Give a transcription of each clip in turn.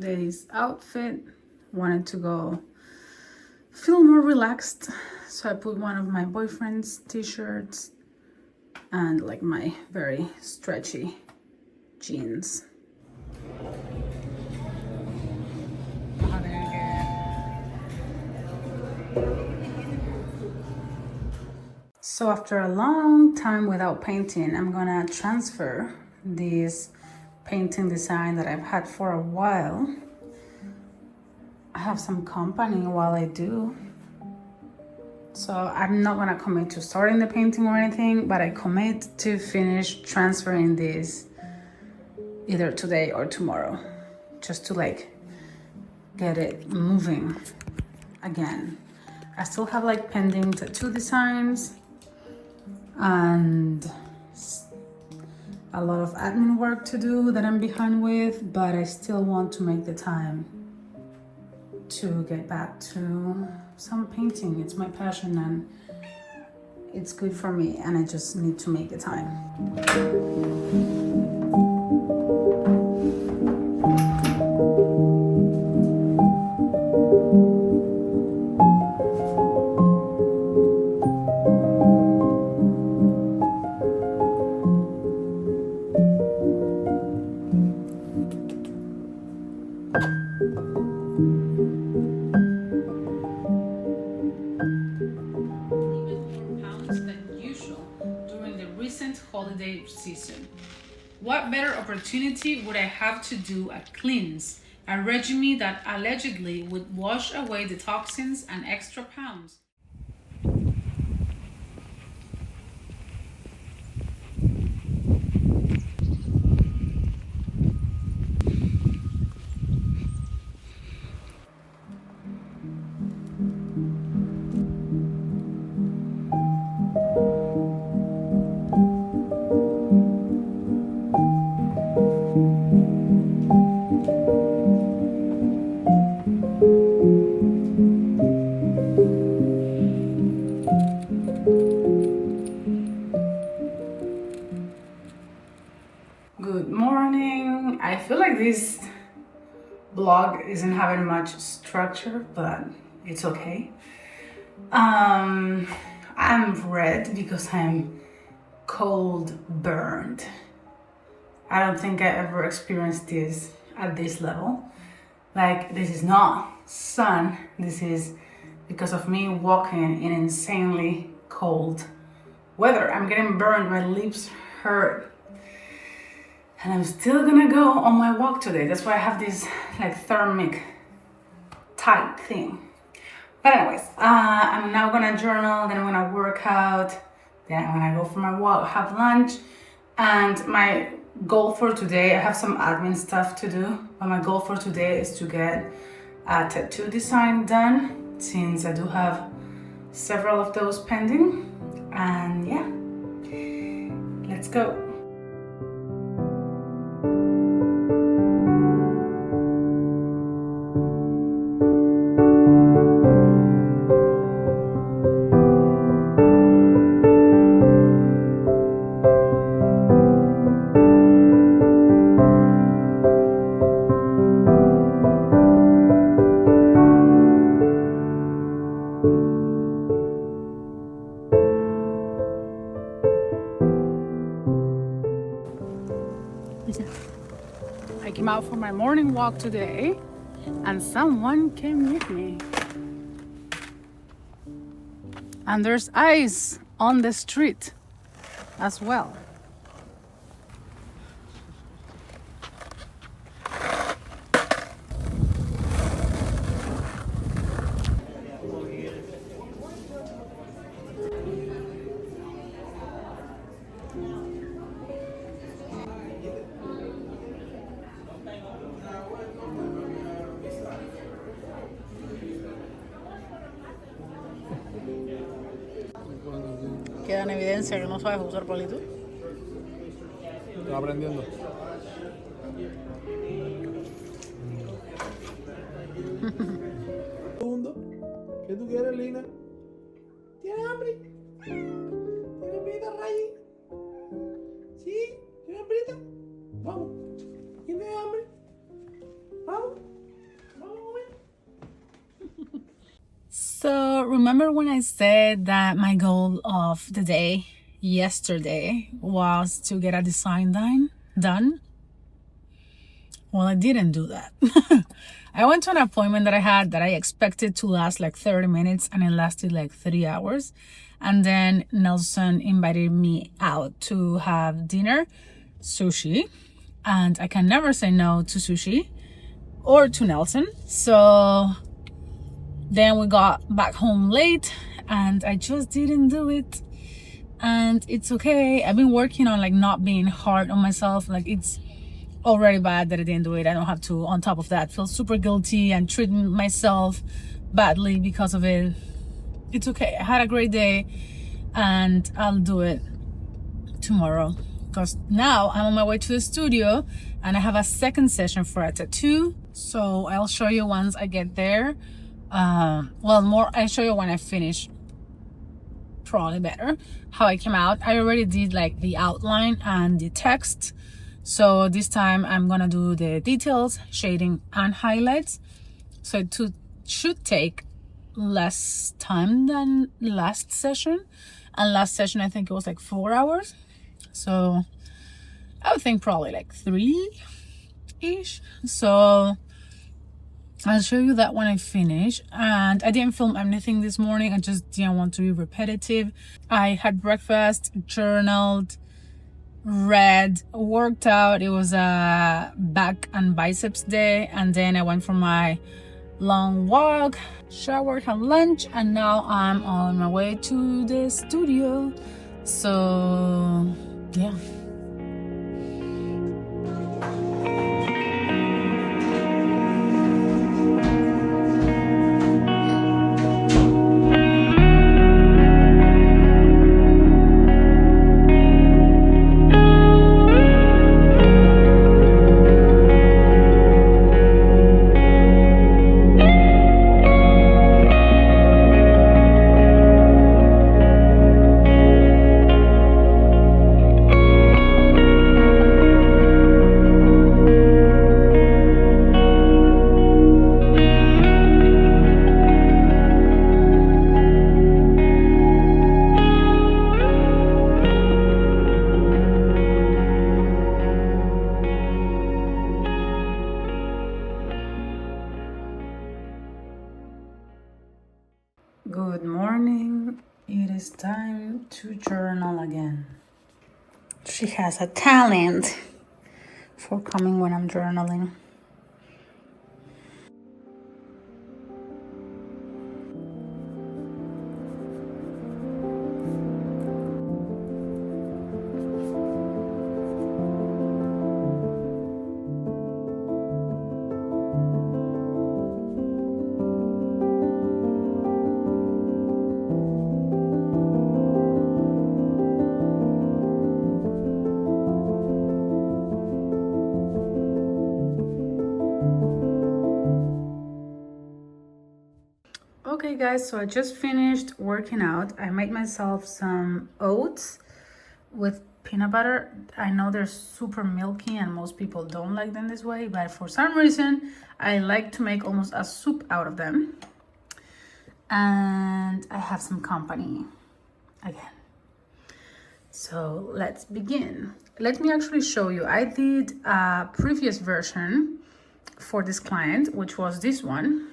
today's outfit. Wanted to go feel more relaxed, so I put one of my boyfriend's t-shirts and like my very stretchy jeans. So after a long time without painting, I'm gonna transfer this painting design that I've had for a while. I have some company while I do. So I'm not gonna commit to starting the painting or anything, but I commit to finish transferring this either today or tomorrow, just to like get it moving again. I still have like pending tattoo designs and a lot of admin work to do that I'm behind with, but I still want to make the time to get back to some painting. It's my passion and it's good for me, and I just need to make the time. Holiday season. What better opportunity would I have to do a cleanse, a regimen that allegedly would wash away the toxins and extra pounds? Good morning. I feel like this vlog isn't having much structure, but it's okay. I'm red because I'm cold burned. I don't think I ever experienced this at this level. Like, this is not sun. This is because of me walking in insanely cold weather. I'm getting burned. My lips hurt. And I'm still gonna go on my walk today. That's why I have this like thermic tight thing. But anyways, I'm now gonna journal, then I'm gonna work out, then I'm gonna go for my walk, have lunch. And my goal for today, I have some admin stuff to do, but my goal for today is to get a tattoo design done, since I do have several of those pending. And yeah, let's go. I came out for my morning walk today and someone came with me. And there's ice on the street as well. Queda en evidencia que no sabes usar palito. Estoy aprendiendo. Segundo, ¿qué tú quieres, Lina? ¿Tienes hambre? ¿Tienes hambrita, Raleigh? ¿Sí? ¿Tienes hambrita? Vamos. ¿Quién tiene hambre? Vamos. remember when I said that my goal of the day yesterday was to get a design done? Well, I didn't do that. I went to an appointment that I had that I expected to last like 30 minutes and it lasted like 3 hours. And then Nelson invited me out to have dinner, sushi. And I can never say no to sushi or to Nelson. So then we got back home late and I just didn't do it. And it's okay. I've been working on like not being hard on myself. Like it's already bad that I didn't do it. I don't have to, on top of that, feel super guilty and treating myself badly because of it. It's okay. I had a great day and I'll do it tomorrow because now I'm on my way to the studio and I have a second session for a tattoo. So I'll show you once I get there. I'll show you when I finish, probably better, how I came out. I already did like the outline and the text. So this time I'm gonna do the details, shading and highlights. So it should take less time than last session. And last session, I think it was like 4 hours. So I would think probably like 3-ish. So I'll show you that when I finish. And I didn't film anything this morning. I just didn't want to be repetitive. I had breakfast, journaled, read, worked out. It was a back and biceps day. And then I went for my long walk, showered, had lunch, and now I'm on my way to the studio. So yeah. Good morning. It is time to journal again. She has a talent for coming when I'm journaling. Okay guys, so I just finished working out. I made myself some oats with peanut butter. I know they're super milky and most people don't like them this way, but for some reason I like to make almost a soup out of them. And I have some company again. So let's begin. Let me actually show you. I did a previous version for this client, which was this one.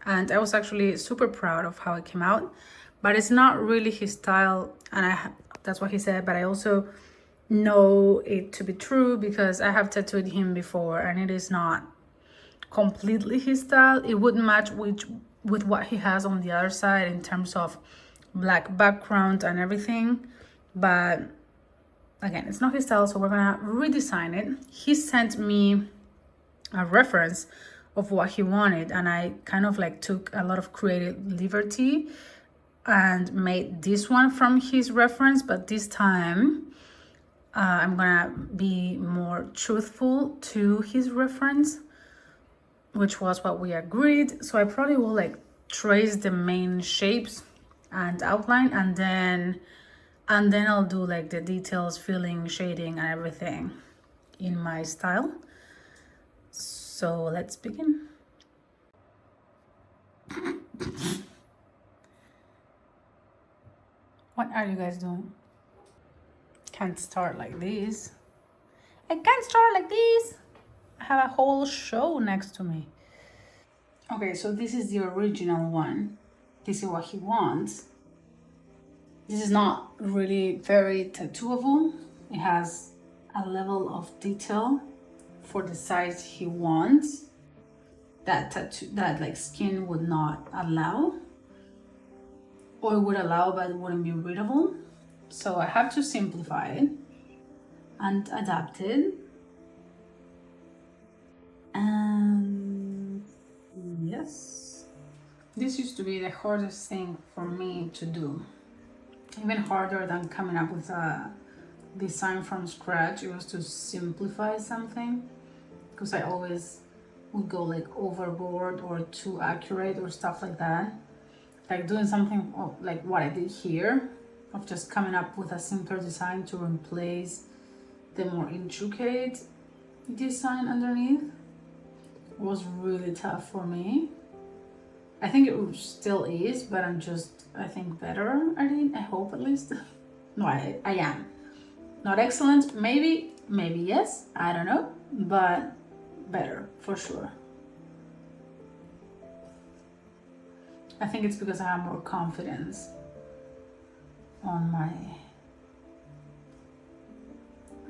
And I was actually super proud of how it came out, but it's not really his style. And that's what he said, but I also know it to be true because I have tattooed him before and it is not completely his style. It wouldn't match with what he has on the other side in terms of black background and everything. But again, it's not his style, so we're gonna redesign it. He sent me a reference of what he wanted, and I kind of like took a lot of creative liberty and made this one from his reference, but this time I'm gonna be more truthful to his reference, which was what we agreed. So I probably will like trace the main shapes and outline, and then I'll do like the details, filling, shading, and everything in my style. So let's begin. What are you guys doing? Can't start like this. I can't start like this. I have a whole show next to me. Okay, so this is the original one. This is what he wants. This is not really very tattooable. It has a level of detail for the size he wants that tattoo, that like skin would not allow, or it would allow but it wouldn't be readable. So I have to simplify it and adapt it. And yes, this used to be the hardest thing for me to do, even harder than coming up with a design from scratch. It was to simplify something, because I always would go like overboard or too accurate or stuff like that. Like doing something like what I did here, of just coming up with a simpler design to replace the more intricate design underneath, was really tough for me. I think it still is, but I'm just, I think, better at it. I hope, at least. No, I am. Not excellent, maybe yes, I don't know, but better for sure. I think it's because I have more confidence on my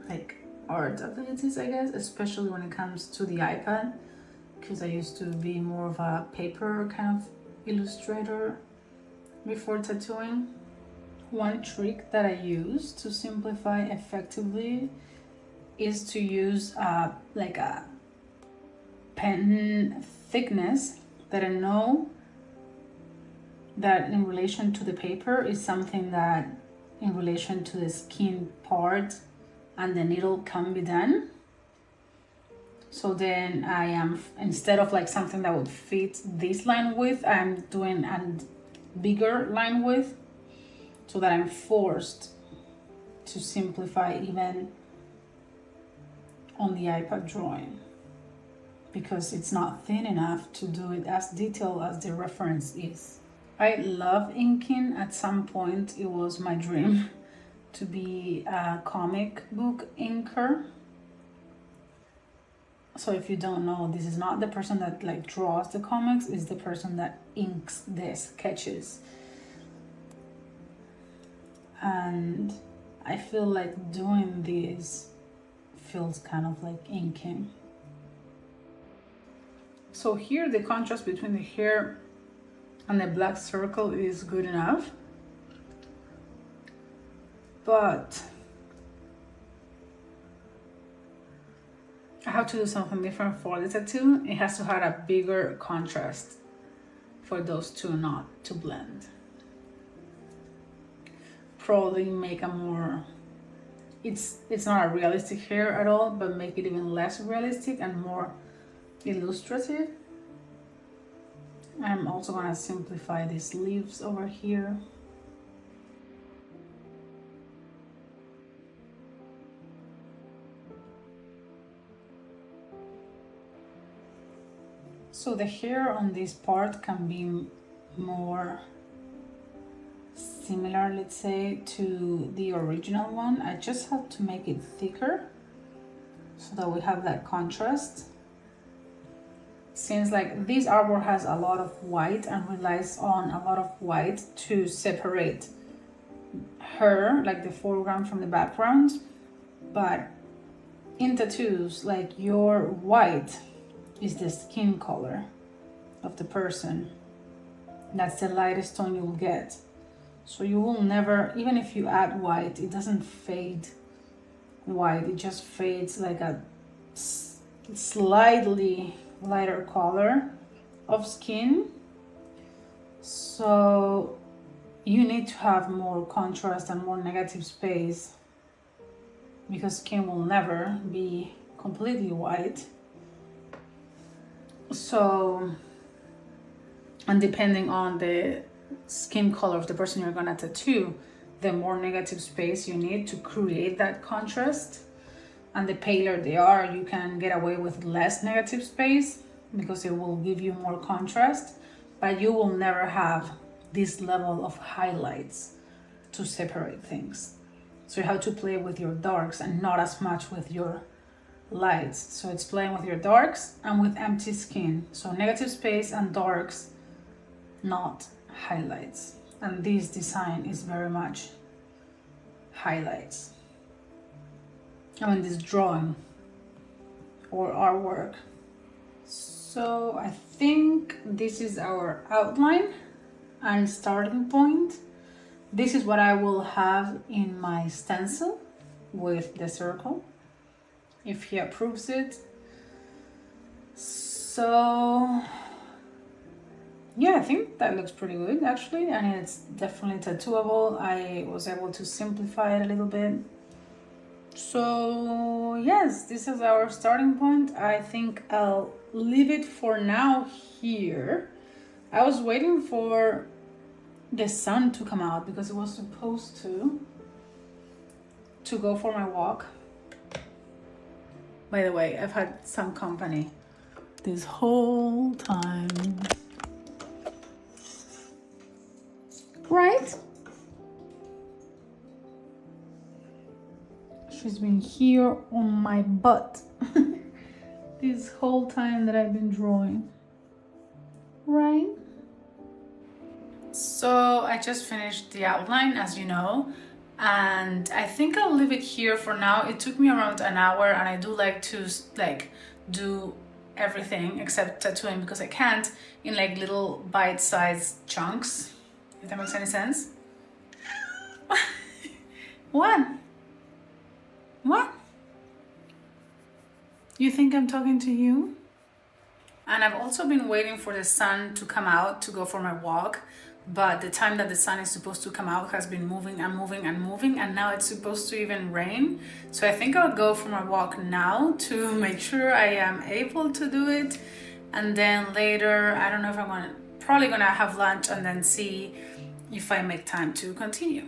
like art abilities, I guess, especially when it comes to the iPad, because I used to be more of a paper kind of illustrator before tattooing. One trick that I use to simplify effectively is to use like a pen thickness that I know that in relation to the paper is something that in relation to the skin part and the needle can be done. So then I am, instead of like something that would fit this line width, I'm doing a bigger line width, so that I'm forced to simplify even on the iPad drawing, because it's not thin enough to do it as detailed as the reference is. I love inking. At some point it was my dream to be a comic book inker. So if you don't know, this is not the person that like draws the comics, it's the person that inks the sketches. And I feel like doing this feels kind of like inking. So here the contrast between the hair and the black circle is good enough, but I have to do something different for the tattoo. It has to have a bigger contrast for those two not to blend. Probably make a more, it's not a realistic hair at all, but make it even less realistic and more illustrative. I'm also gonna simplify these leaves over here. So the hair on this part can be more similar, let's say, to the original one. I just have to make it thicker so that we have that contrast. Since like this artwork has a lot of white and relies on a lot of white to separate her, like the foreground from the background, but in tattoos, like your white is the skin color of the person. That's the lightest tone you will get. So you will never, even if you add white, it doesn't fade white, it just fades like a slightly lighter color of skin. So you need to have more contrast and more negative space, because skin will never be completely white. So, and depending on the skin color of the person you're gonna tattoo, the more negative space you need to create that contrast. And the paler they are, you can get away with less negative space because it will give you more contrast, but you will never have this level of highlights to separate things. So you have to play with your darks and not as much with your lights. So it's playing with your darks and with empty skin. So negative space and darks, not highlights. And this design is very much highlights. I mean, this drawing or artwork. So I think this is our outline and starting point. This is what I will have in my stencil with the circle, if he approves it. So yeah, I think that looks pretty good actually, and it's definitely tattooable. I was able to simplify it a little bit. So yes, this is our starting point. I think I'll leave it for now here. I was waiting for the sun to come out because it was supposed to go for my walk. By the way, I've had some company this whole time. Right? She's been here on my butt this whole time that I've been drawing. Right? So I just finished the outline, as you know, and I think I'll leave it here for now. It took me around an hour, and I do like to do everything except tattooing because I can't, in like little bite-sized chunks, if that makes any sense. What? What? You think I'm talking to you? And I've also been waiting for the sun to come out to go for my walk, but the time that the sun is supposed to come out has been moving and moving and moving, and now it's supposed to even rain. So I think I'll go for my walk now to make sure I am able to do it, and then later, I don't know if I'm probably gonna have lunch and then see if I make time to continue.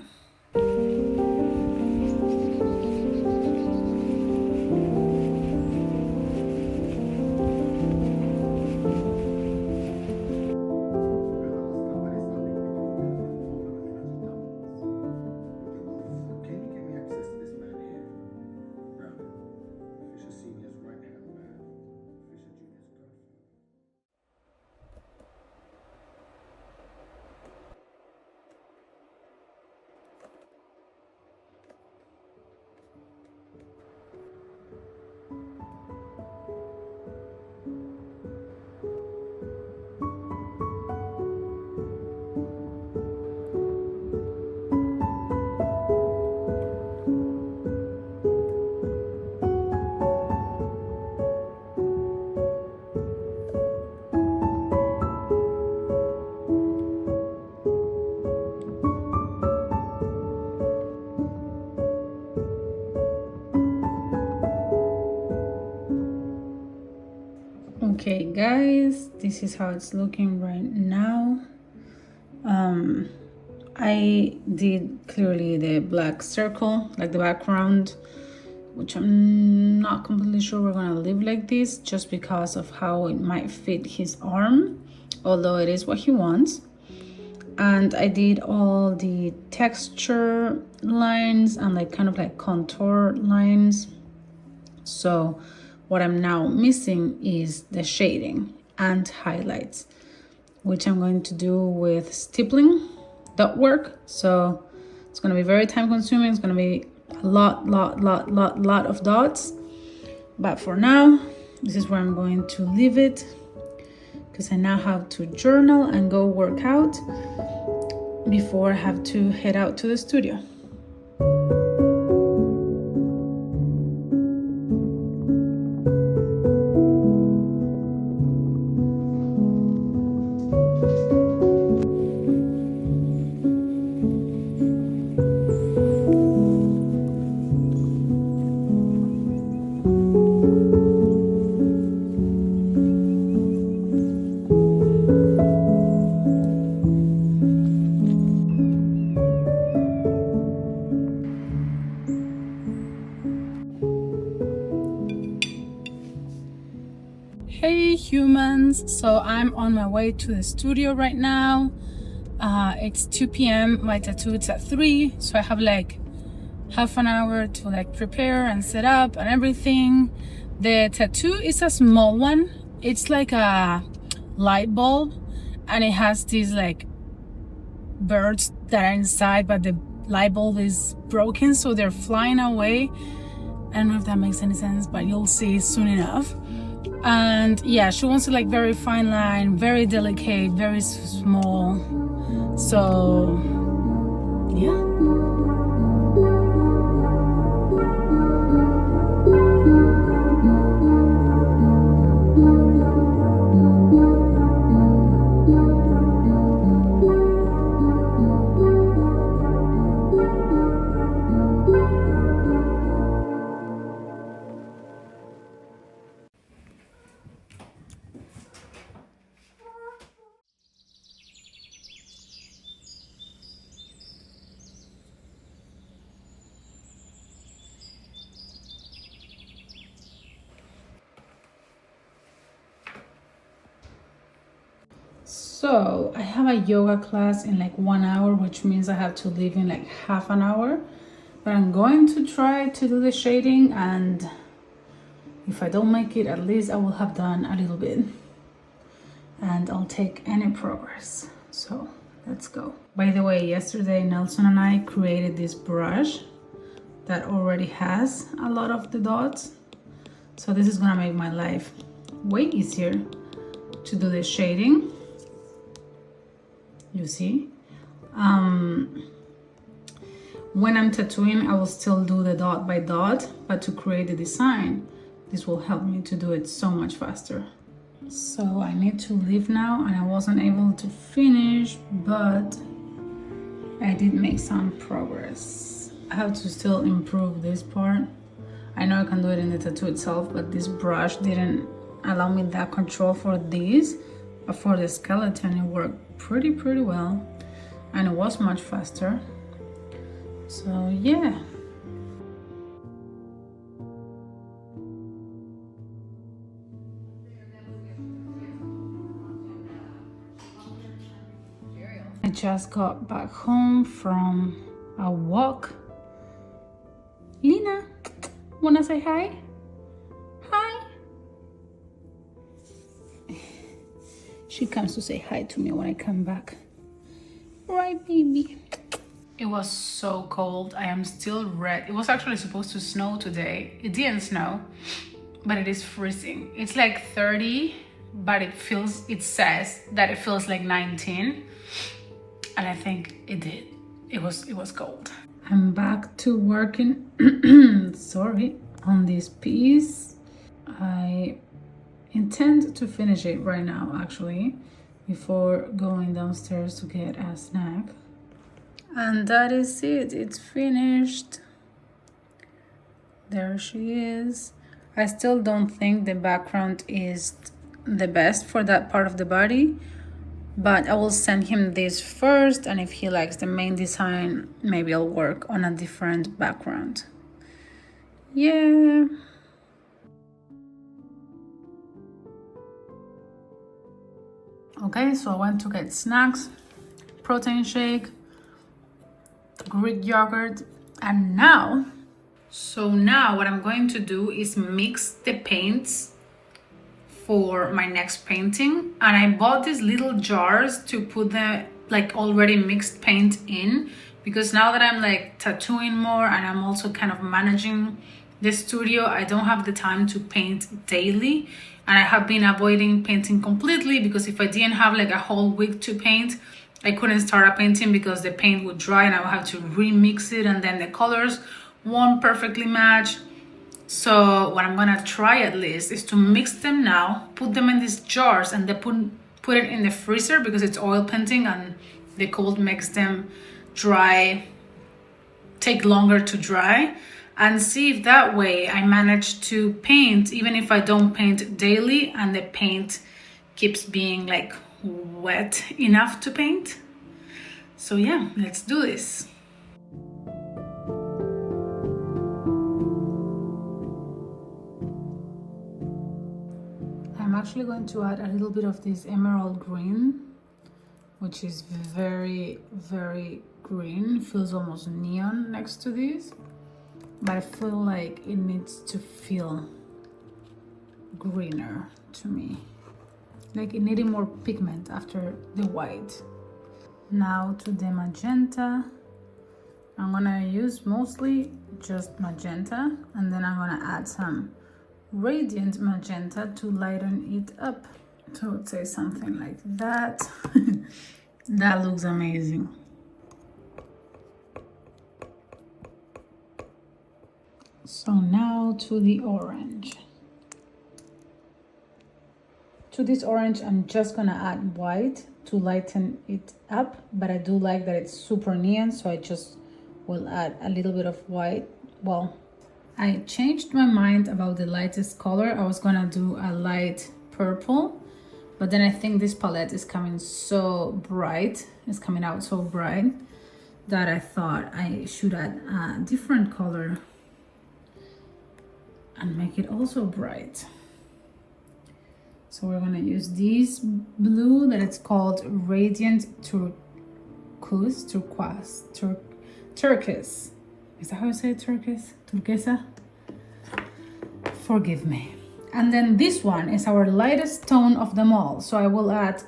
Okay guys, this is how it's looking right now. I did clearly the black circle, like the background, which I'm not completely sure we're gonna leave like this just because of how it might fit his arm, although it is what he wants. And I did all the texture lines and like kind of like contour lines. So what I'm now missing is the shading and highlights, which I'm going to do with stippling dot work. So it's going to be very time consuming. It's going to be a lot of dots. But for now, this is where I'm going to leave it because I now have to journal and go work out before I have to head out to the studio. Hey humans, so I'm on my way to the studio right now. It's 2 p.m. My tattoo it's at 3, so I have like half an hour to like prepare and set up and everything. The tattoo is a small one. It's like a light bulb, and it has these like birds that are inside, but the light bulb is broken, so they're flying away. I don't know if that makes any sense, but you'll see soon enough. And yeah, she wants it like very fine line, very delicate, very small. So yeah. So I have a yoga class in like 1 hour, which means I have to leave in like half an hour. But I'm going to try to do the shading, and if I don't make it, at least I will have done a little bit. And I'll take any progress. So let's go. By the way, yesterday Nelson and I created this brush that already has a lot of the dots. So this is gonna make my life way easier to do the shading. You see, when I'm tattooing, I will still do the dot by dot, but to create the design, this will help me to do it so much faster. So I need to leave now, and I wasn't able to finish, but I did make some progress. I have to still improve this part. I know I can do it in the tattoo itself, but this brush didn't allow me that control for this. But for the skeleton, it worked pretty well, and it was much faster. So yeah. I just got back home from a walk. Lina, wanna say hi? Hi. She comes to say hi to me when I come back. Right, baby? It was so cold. I am still red. It was actually supposed to snow today. It didn't snow, but it is freezing. It's like 30, but it says that it feels like 19. And I think it did. It was cold. I'm back to working, sorry, on this piece. I intend to finish it right now, actually, before going downstairs to get a snack. And that is it. It's finished. There she is. I still don't think the background is the best for that part of the body, but I will send him this first, and if he likes the main design, maybe I'll work on a different background. Yeah. Okay, so I went to get snacks, protein shake, Greek yogurt, and now what I'm going to do is mix the paints for my next painting. And I bought these little jars to put the like already mixed paint in, because now that I'm like tattooing more and I'm also kind of managing the studio, I don't have the time to paint daily, and I have been avoiding painting completely, because if I didn't have like a whole week to paint, I couldn't start a painting because the paint would dry and I would have to remix it, and then the colors won't perfectly match. So what I'm gonna try at least is to mix them now, put them in these jars, and then put it in the freezer, because it's oil painting and the cold makes them dry, take longer to dry, and see if that way I manage to paint even if I don't paint daily and the paint keeps being like wet enough to paint. So yeah, let's do this. I'm actually going to add a little bit of this emerald green which is very, very green. Feels almost neon next to this, but I feel like it needs to feel greener to me. Like it needed more pigment after the white. Now to the magenta. I'm gonna use mostly just magenta, and then I'm gonna add some radiant magenta to lighten it up. So I would say something like that. That looks amazing. So now to the orange. To this orange, I'm just gonna add white to lighten it up, but I do like that it's super neon, so I just will add a little bit of white. Well, I changed my mind about the lightest color. I was gonna do a light purple, but then I think this palette is coming so bright, it's coming out so bright, that I thought I should add a different color and make it also bright. So we're gonna use this blue that it's called Radiant Turquoise. Is that how you say it? Turquesa? Forgive me. And then this one is our lightest tone of them all. So I will add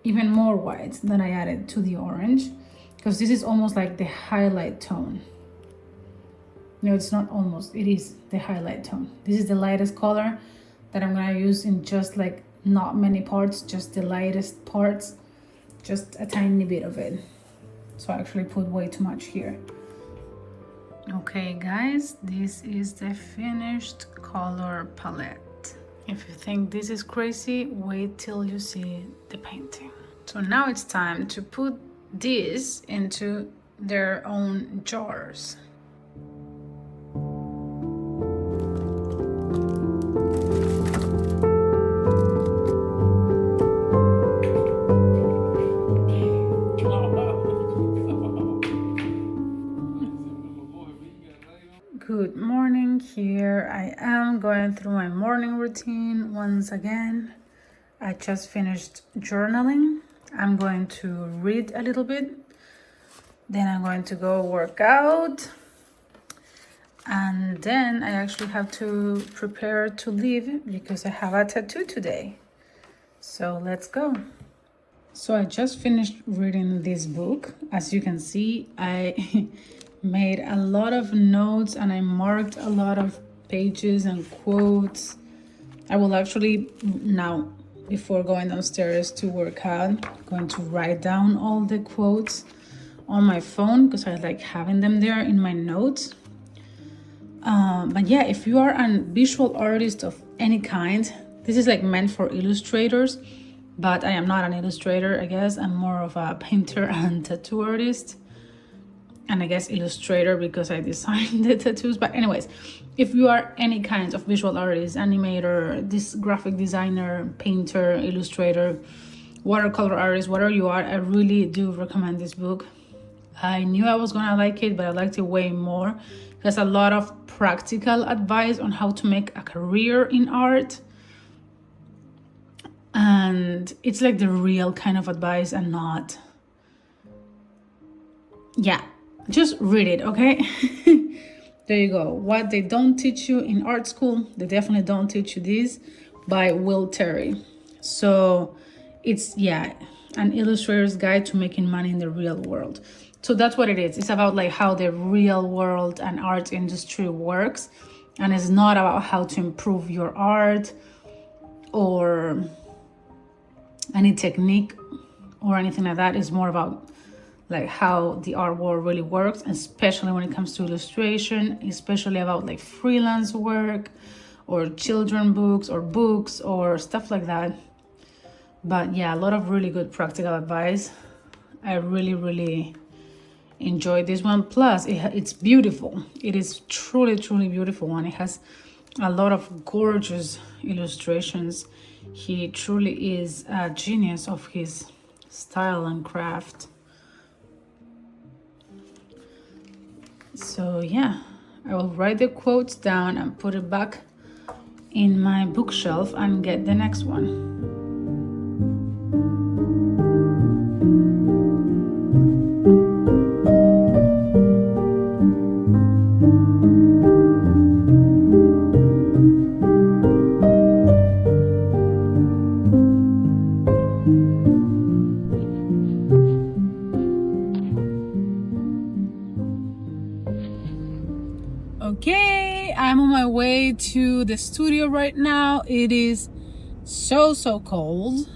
even more white than I added to the orange, because this is almost like the highlight tone. No, it's not almost, it is the highlight tone. This is the lightest color that I'm gonna use in just like not many parts, just the lightest parts, just a tiny bit of it. So I actually put way too much here. Okay guys, this is the finished color palette. If you think this is crazy, wait till you see the painting. So now it's time to put this into their own jars. Good morning. Here I am going through my morning routine once again. I just finished journaling. I'm going to read a little bit. Then I'm going to go work out. And then I actually have to prepare to leave because I have a tattoo today. So let's go. So I just finished reading this book. As you can see, I made a lot of notes and I marked a lot of pages and quotes. I will actually now, before going downstairs to work out, going to write down all the quotes on my phone because I like having them there in my notes. But yeah, if you are a visual artist of any kind, this is like meant for illustrators, but I am not an illustrator, I guess. I'm more of a painter and tattoo artist. And I guess illustrator because I designed the tattoos. But anyways, if you are any kind of visual artist, animator, this graphic designer, painter, illustrator, watercolor artist, whatever you are, I really do recommend this book. I knew I was gonna like it, but I liked it way more. There's a lot of practical advice on how to make a career in art. And it's like the real kind of advice and not, yeah. Just read it, okay? There you go. What they don't teach you in art school, they definitely don't teach you this, by Will Terry. So it's, yeah, an illustrator's guide to making money in the real world. So that's what it is. It's about like how the real world and art industry works. And it's not about how to improve your art or any technique or anything like that. It's more about like how the art world really works, especially when it comes to illustration, especially about like freelance work or children books or stuff like that. But yeah, a lot of really good practical advice. I really enjoyed this one. Plus it's beautiful. It is truly beautiful, and it has a lot of gorgeous illustrations. He truly is a genius of his style and craft. So yeah, I will write the quotes down and put it back in my bookshelf and get the next one. Okay, I'm on my way to the studio right now. It is so cold.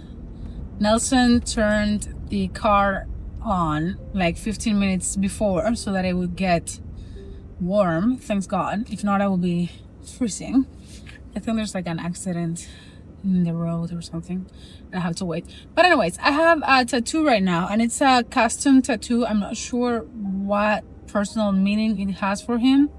Nelson turned the car on like 15 minutes before so that it would get warm. Thanks God. If not, I will be freezing. I think there's like an accident in the road or something. I have to wait. But anyways, I have a tattoo right now, and it's a custom tattoo. I'm not sure what personal meaning it has for him,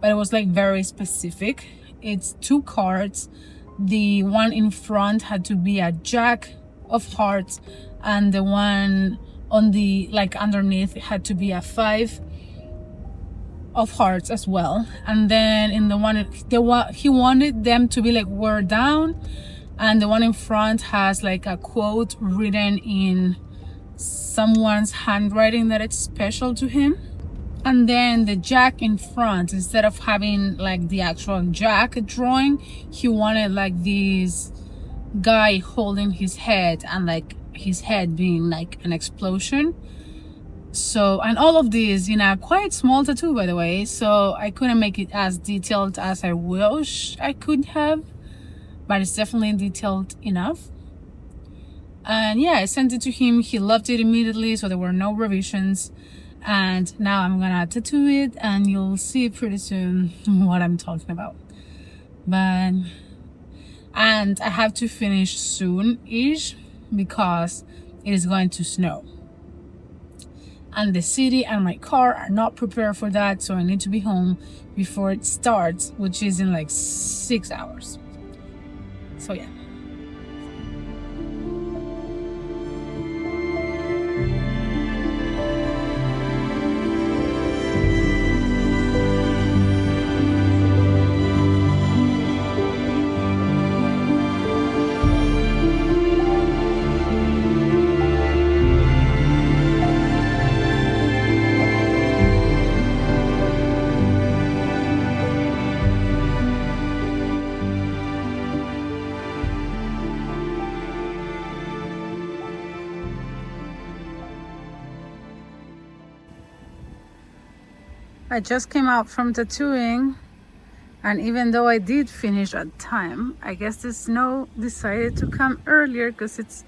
but it was like very specific. It's 2 cards. The one in front had to be a jack of hearts, and the one on the like underneath had to be a 5 of hearts as well. And then in the one he wanted them to be like word down, and the one in front has like a quote written in someone's handwriting that it's special to him. And then the jack in front, instead of having like the actual jack drawing, he wanted like this guy holding his head, and like his head being like an explosion. So, and all of these in a quite small tattoo, by the way, so I couldn't make it as detailed as I wish I could have, but it's definitely detailed enough. And yeah, I sent it to him. He loved it immediately, so there were no revisions. And now I'm gonna tattoo it, and you'll see pretty soon what I'm talking about. And I have to finish soon-ish because it is going to snow, and the city and my car are not prepared for that, so I need to be home before it starts, which is in like 6 hours. So yeah. I just came out from tattooing, and even though I did finish at time, I guess the snow decided to come earlier because it's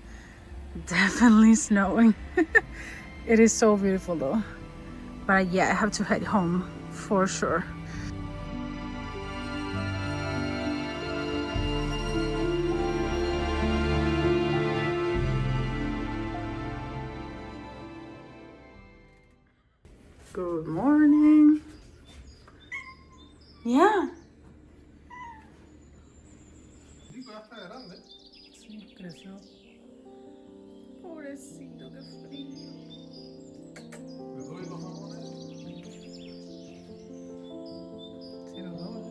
definitely snowing. It is so beautiful though. But yeah, I have to head home for sure. Good morning. Yeah. Sí, creció. Pobrecito, qué frío. Sí, lo doy.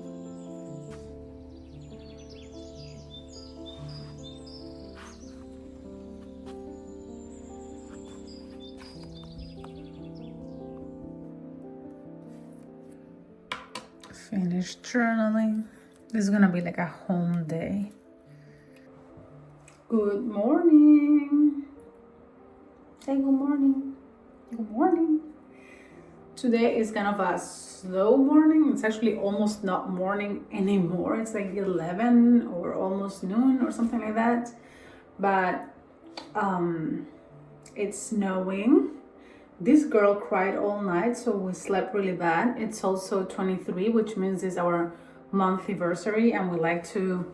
Finished journaling. This is gonna be like a home day. Good morning. Say good morning. Good morning. Today is kind of a slow morning. It's actually almost not morning anymore. It's like 11 or almost noon or something like that. But it's snowing. This girl cried all night, so we slept really bad. It's also 23, which means it's our month anniversary, and we like to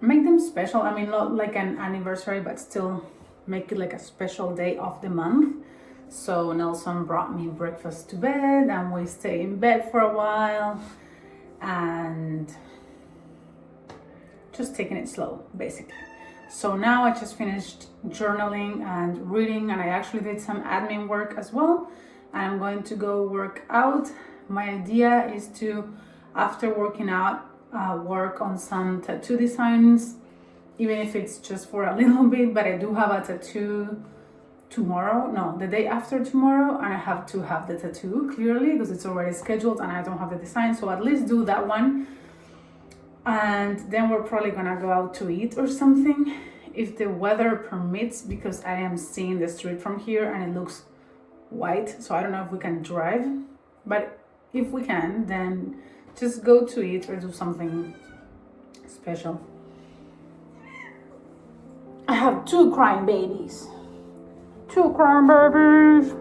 make them special. I mean, not like an anniversary, but still make it like a special day of the month. So Nelson brought me breakfast to bed, and we stayed in bed for a while and just taking it slow, basically. So now I just finished journaling and reading, and I actually did some admin work as well. I'm going to go work out. My idea is to, after working out, work on some tattoo designs, even if it's just for a little bit. But I do have a tattoo the day after tomorrow, and I have to have the tattoo clearly because it's already scheduled and I don't have the design, so at least do that one. And then we're probably gonna go out to eat or something if the weather permits, because I am seeing the street from here and it looks white, so I don't know if we can drive, but if we can, then just go to eat or do something special. I have 2 crying babies. 2 crying babies.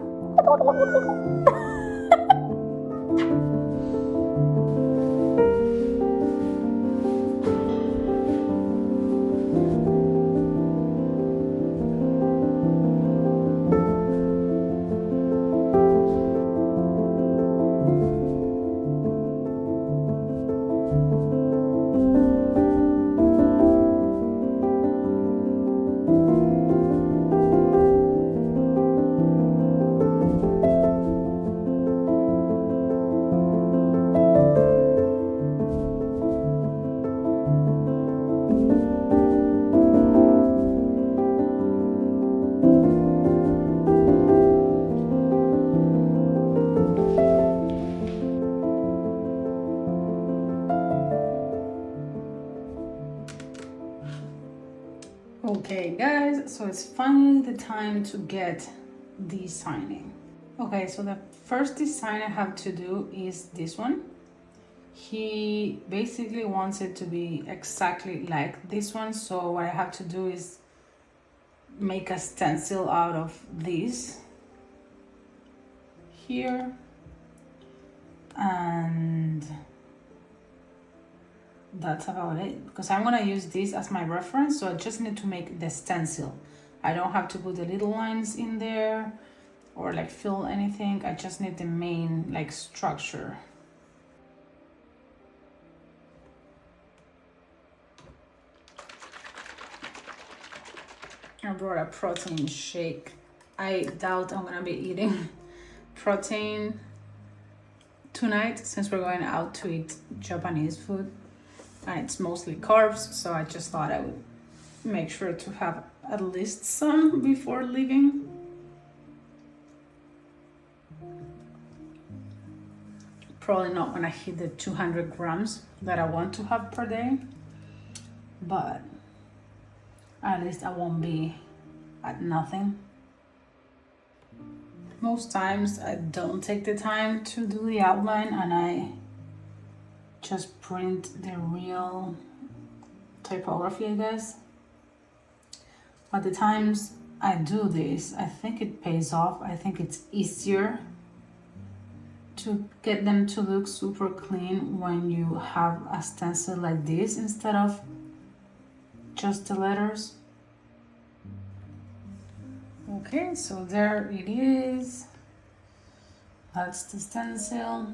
Okay guys, so it's finally the time to get designing. Okay, so the first design I have to do is this one. He basically wants it to be exactly like this one, so what I have to do is make a stencil out of this here, and that's about it, because I'm gonna use this as my reference, so I just need to make the stencil. I don't have to put the little lines in there or like fill anything. I just need the main like structure. I brought a protein shake. I doubt I'm gonna be eating protein tonight since we're going out to eat Japanese food. And it's mostly carbs, so I just thought I would make sure to have at least some before leaving. Probably not gonna hit the 200 grams that I want to have per day, but at least I won't be at nothing. Most times I don't take the time to do the outline and I just print the real typography, I guess. But the times I do this, I think it pays off. I think it's easier to get them to look super clean when you have a stencil like this instead of just the letters. Okay, so there it is. That's the stencil.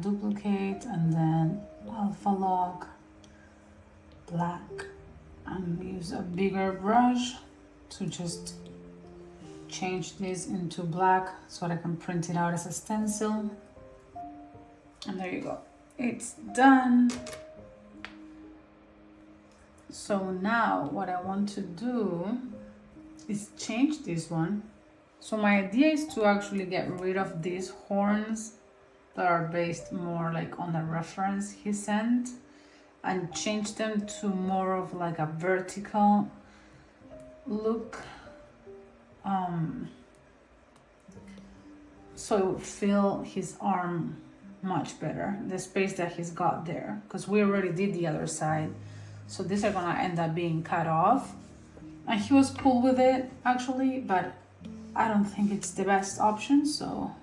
Duplicate and then alpha lock black and use a bigger brush to just change this into black so that I can print it out as a stencil. And there you go, it's done. So now what I want to do is change this one. So my idea is to actually get rid of these horns that are based more like on the reference he sent and change them to more of like a vertical look, so it would fill his arm much better, the space that he's got there, because we already did the other side, so these are gonna end up being cut off. And he was cool with it actually, but I don't think it's the best option, so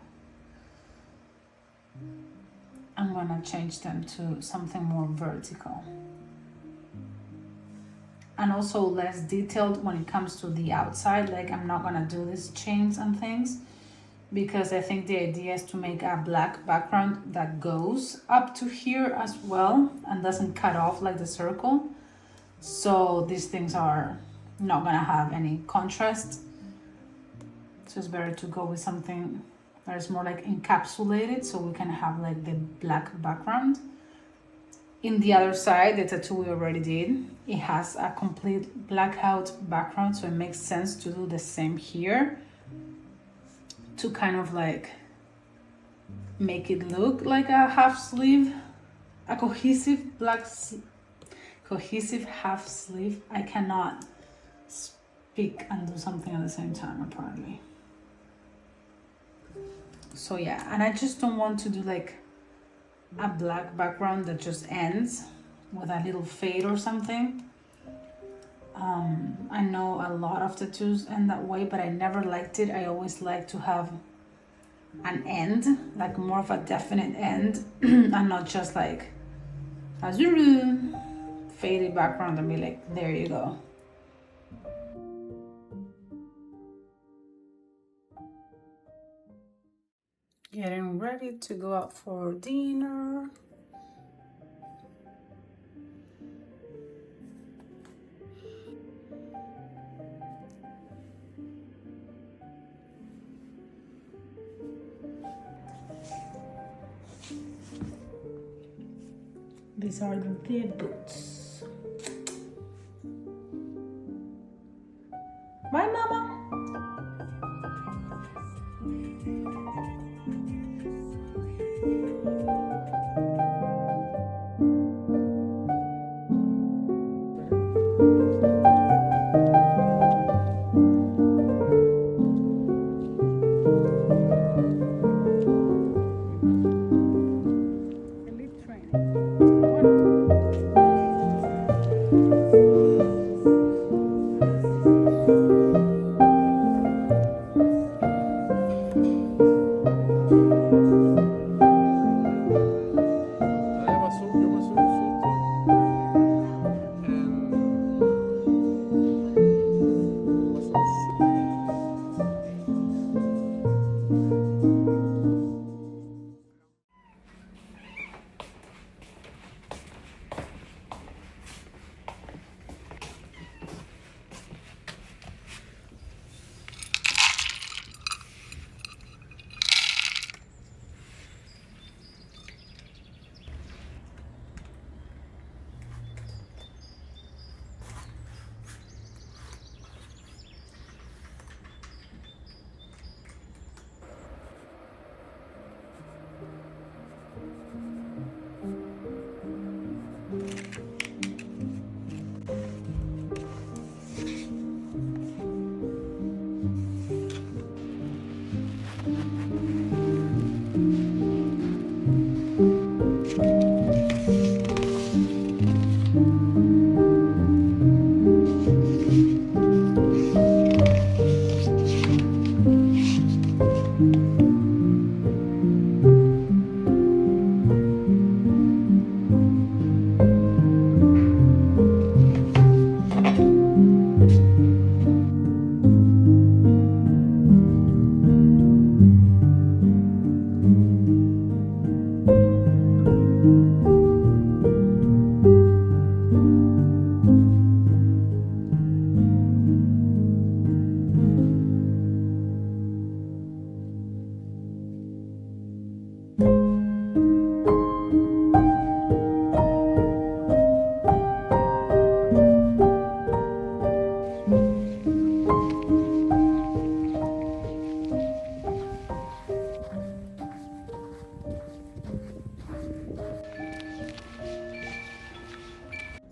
I'm gonna change them to something more vertical and also less detailed when it comes to the outside. Like I'm not gonna do these chains and things because I think the idea is to make a black background that goes up to here as well and doesn't cut off like the circle. So these things are not gonna have any contrast. So it's better to go with something that is more like encapsulated so we can have like the black background. In the other side, the tattoo we already did, it has a complete blackout background, so it makes sense to do the same here to kind of like make it look like a half sleeve, a cohesive cohesive half sleeve. I cannot speak and do something at the same time apparently. So yeah, and I just don't want to do like a black background that just ends with a little fade or something. I know a lot of tattoos end that way, but I never liked it. I always like to have an end, like more of a definite end, and not just like a faded background and be like, there you go. Getting ready to go out for dinner. These are the boots. Bye, Mama.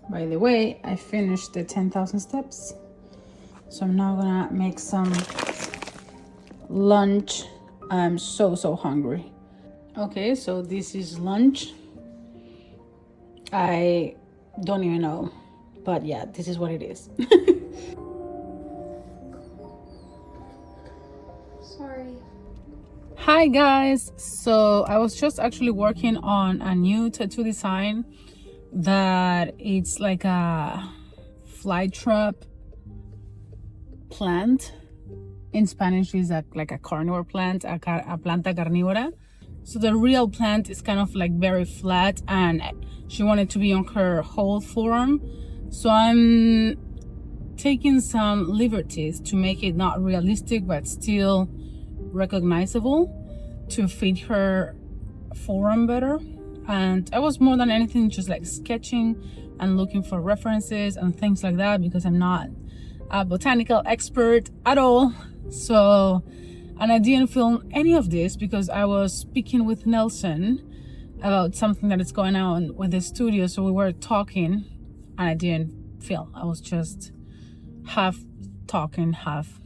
By the way, I finished the 10,000 steps. So I'm now gonna make some lunch. I'm so hungry. Okay, so this is lunch. I don't even know, but yeah, this is what it is. Sorry. Hi guys, so I was just actually working on a new tattoo design that it's like a flytrap plant. In Spanish is like a carnivore plant, a planta carnívora. So the real plant is kind of like very flat, and she wanted to be on her whole forearm. So I'm taking some liberties to make it not realistic but still recognizable to fit her forearm better. and I was more than anything just like sketching and looking for references and things like that, because I'm not a botanical expert at all. So, and I didn't film any of this because I was speaking with Nelson about something that is going on with the studio. So we were talking and I didn't film. I was just half talking, half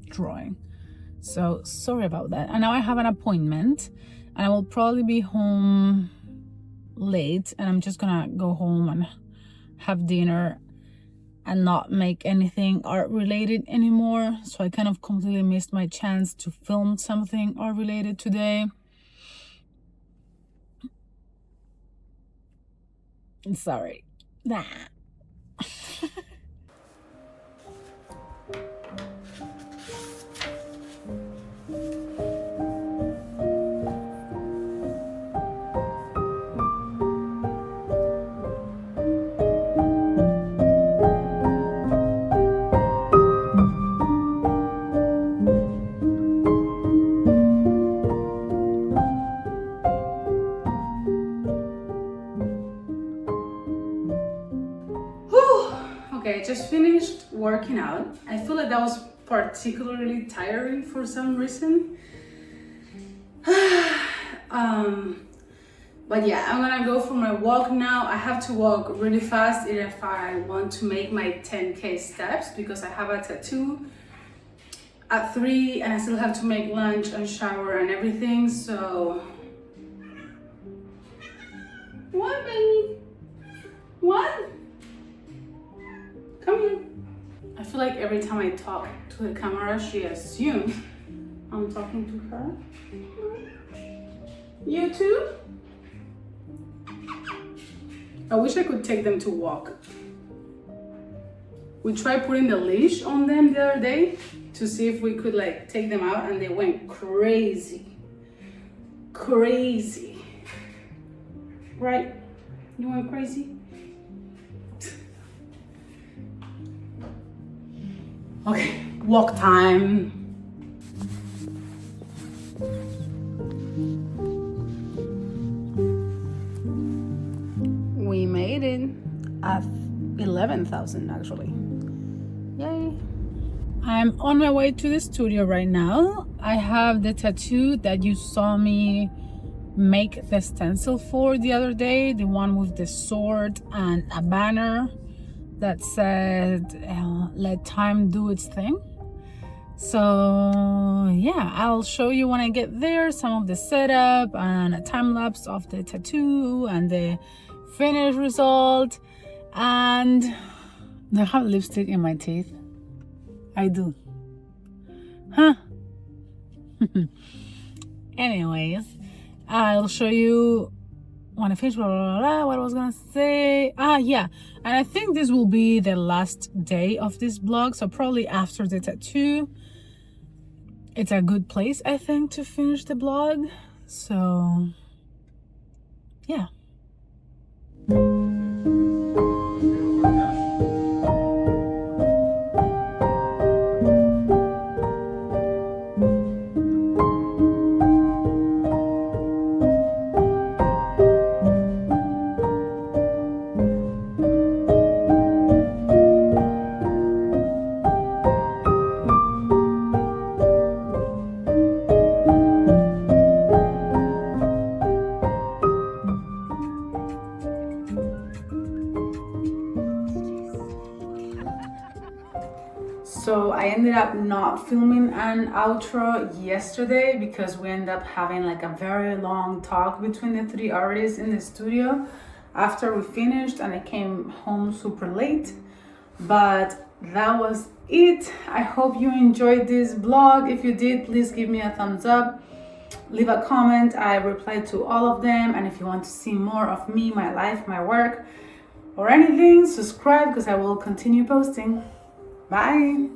drawing. So sorry about that. And now I have an appointment and I will probably be home late, and I'm just gonna go home and have dinner and not make anything art related anymore. So I kind of completely missed my chance to film something art related today. Sorry. Nah. Okay, I just finished working out. I feel like that was particularly tiring for some reason. But yeah, I'm gonna go for my walk now. I have to walk really fast if I want to make my 10K steps, because I have a tattoo at 3 and I still have to make lunch and shower and everything. So what, baby? What? Come here. I feel like every time I talk to the camera, she assumes I'm talking to her. You too? I wish I could take them to walk. We tried putting the leash on them the other day to see if we could like take them out, and they went crazy. Crazy. Right? You went crazy? Okay, walk time. We made it at 11,000 actually. Yay. I'm on my way to the studio right now. I have the tattoo that you saw me make the stencil for the other day, the one with the sword and a banner that said let time do its thing. So yeah, I'll show you when I get there some of the setup and a time lapse of the tattoo and the finished result. And do I have lipstick in my teeth? I do. Huh? Anyways, I'll show you when I finish, blah, blah, blah, blah, what I was gonna say. Yeah, and I think this will be the last day of this vlog, so probably after the tattoo. It's a good place, I think, to finish the vlog. So, yeah. So I ended up not filming an outro yesterday because we ended up having like a very long talk between the 3 artists in the studio after we finished, and I came home super late. But that was it. I hope you enjoyed this vlog. If you did, please give me a thumbs up, leave a comment. I reply to all of them. And if you want to see more of me, my life, my work, or anything, subscribe because I will continue posting. Bye.